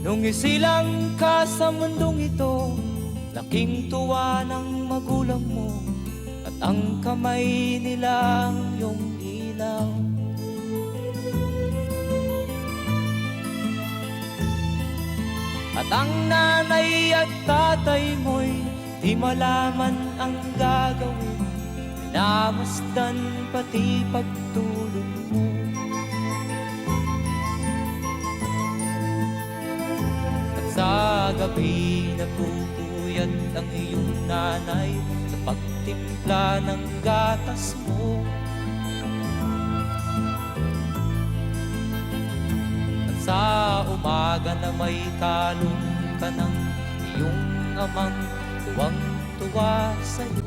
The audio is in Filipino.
Nung isilang ka sa mundong ito, laking tuwa ng magulang mo, at ang kamay nila ang iyong ilaw. At ang nanay at tatay mo'y di malaman ang gagawin, minamasdan pati pagtulog mo. At sa gabi nagpupuyat ang iyong nanay sa pagtimpla ng gatas mo. Sa umaga na may talong ka ng iyong amang tuwang-tuwa sa'yo.